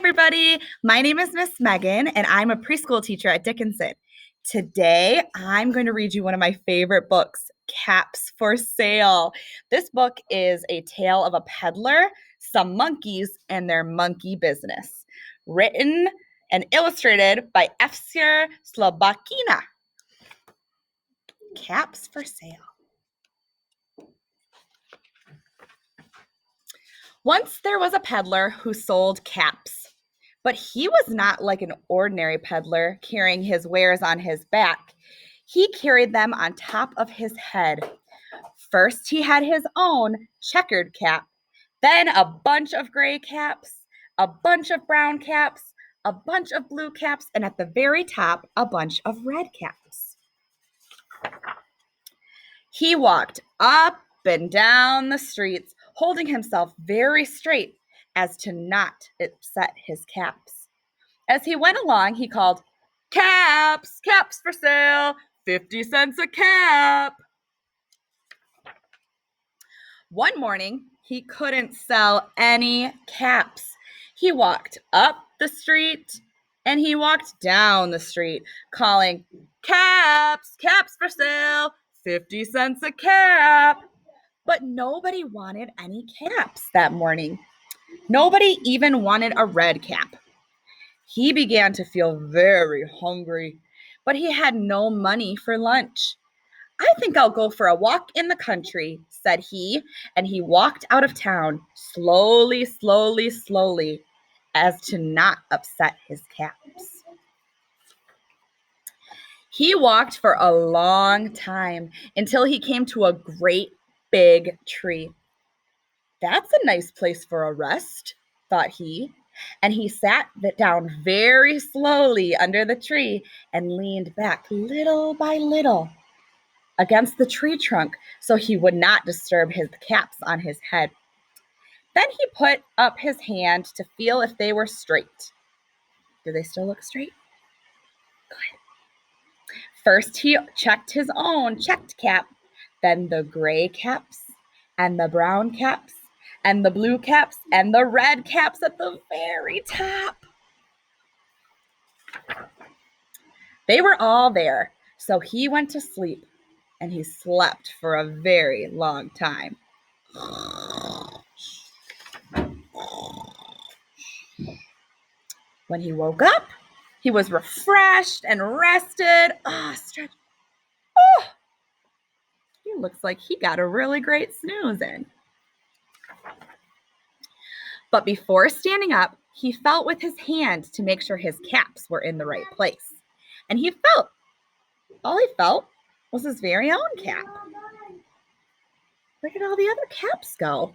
everybody. My name is Miss Megan, and I'm a preschool teacher at Dickinson. Today, I'm going to read you one of my favorite books, Caps for Sale. This book is a tale of a peddler, some monkeys, and their monkey business. Written and illustrated by Efsir Slobakina. Caps for Sale. Once there was a peddler who sold caps. But he was not like an ordinary peddler carrying his wares on his back. He carried them on top of his head. First, he had his own checkered cap, then a bunch of gray caps, a bunch of brown caps, a bunch of blue caps, and at the very top, a bunch of red caps. He walked up and down the streets, holding himself very straight as to not upset his caps. As he went along, he called, "Caps, caps for sale, 50 cents a cap." One morning, he couldn't sell any caps. He walked up the street and he walked down the street, calling, "Caps, caps for sale, 50 cents a cap." But nobody wanted any caps that morning. Nobody even wanted a red cap. He began to feel very hungry, but he had no money for lunch. "I think I'll go for a walk in the country," said he, and he walked out of town slowly, slowly, slowly, as to not upset his caps. He walked for a long time until he came to a great big tree. "That's a nice place for a rest," thought he, and he sat down very slowly under the tree and leaned back little by little against the tree trunk so he would not disturb his caps on his head. Then he put up his hand to feel if they were straight. Do they still look straight? Good. First, he checked his own checked cap, then the gray caps, and the brown caps, and the blue caps, and the red caps at the very top. They were all there, so he went to sleep, and he slept for a very long time. When he woke up, he was refreshed and rested. Stretch. He looks like he got a really great snooze in. But before standing up, he felt with his hand to make sure his caps were in the right place. And he felt. All he felt was his very own cap. Where did all the other caps go?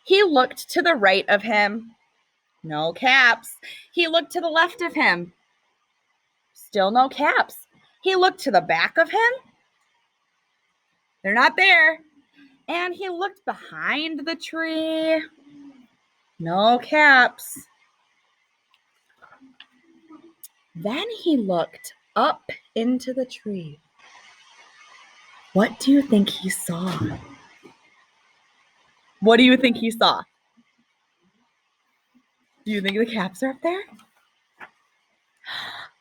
He looked to the right of him. No caps. He looked to the left of him. Still no caps. He looked to the back of him. They're not there. And he looked behind the tree. No caps. Then he looked up into the tree. What do you think he saw? What do you think he saw? Do you think the caps are up there?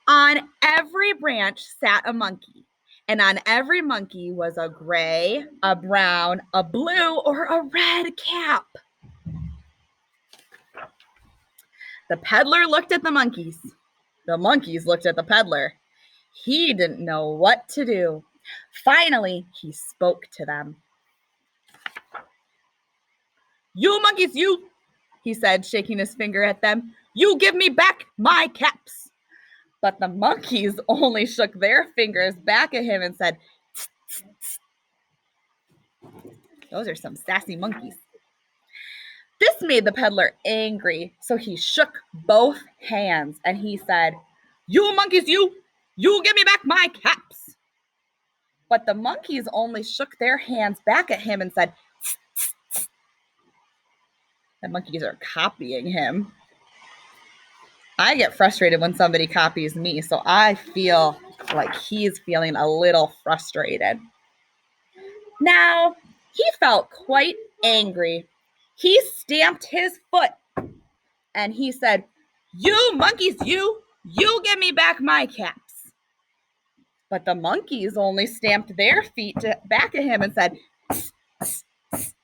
On every branch sat a monkey, and on every monkey was a gray, a brown, a blue, or a red cap. The peddler looked at the monkeys. The monkeys looked at the peddler. He didn't know what to do. Finally, he spoke to them. "You monkeys, you," he said, shaking his finger at them. "You give me back my caps." But the monkeys only shook their fingers back at him and said, "Tss, tss, tss." Those are some sassy monkeys. This made the peddler angry, so he shook both hands and he said, "You monkeys, you give me back my caps." But the monkeys only shook their hands back at him and said, "Tss, tss, tss." The monkeys are copying him. I get frustrated when somebody copies me, so I feel like he's feeling a little frustrated. Now, he felt quite angry. He stamped his foot and he said, "You monkeys, you give me back my caps." But the monkeys only stamped their feet back at him and said, "Tss, tss, tss."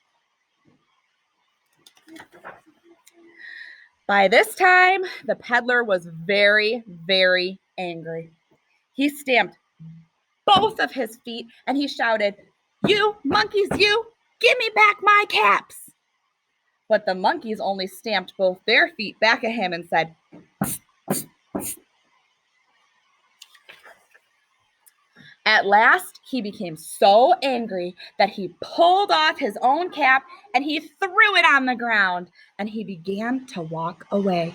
By this time, the peddler was very, very angry. He stamped both of his feet and he shouted, "You monkeys, you give me back my caps." But the monkeys only stamped both their feet back at him and said, "Tss, tss, tss." At last, he became so angry that he pulled off his own cap and he threw it on the ground and he began to walk away.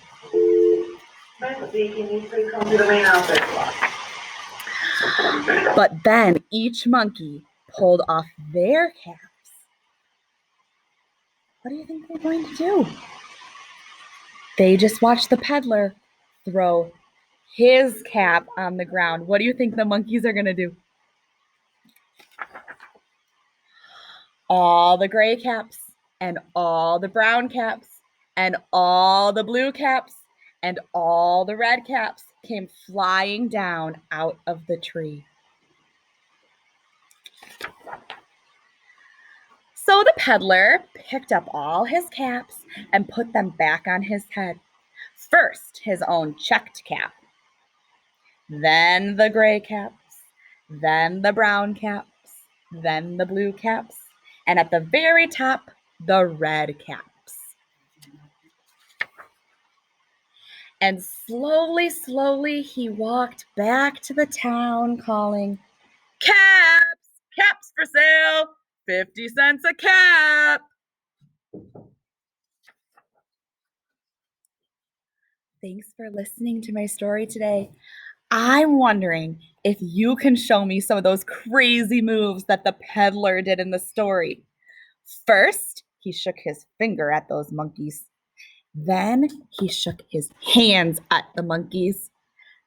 But then each monkey pulled off their caps. What do you think they're going to do? They just watched the peddler throw his cap on the ground. What do you think the monkeys are going to do? All the gray caps and all the brown caps and all the blue caps and all the red caps came flying down out of the tree. So the peddler picked up all his caps and put them back on his head. First, his own checked cap, then the gray caps, then the brown caps, then the blue caps, and at the very top, the red caps. And slowly, slowly, he walked back to the town calling, "Caps! Caps for sale! 50 cents a cap!" Thanks for listening to my story today. I'm wondering if you can show me some of those crazy moves that the peddler did in the story. First, he shook his finger at those monkeys. Then he shook his hands at the monkeys.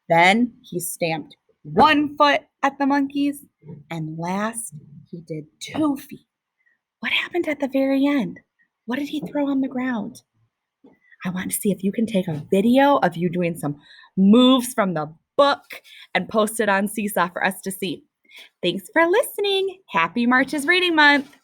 Then he stamped one foot at the monkeys. And last, he did 2 feet. What happened at the very end? What did he throw on the ground? I want to see if you can take a video of you doing some moves from the book and post it on Seesaw for us to see. Thanks for listening. Happy March's Reading Month.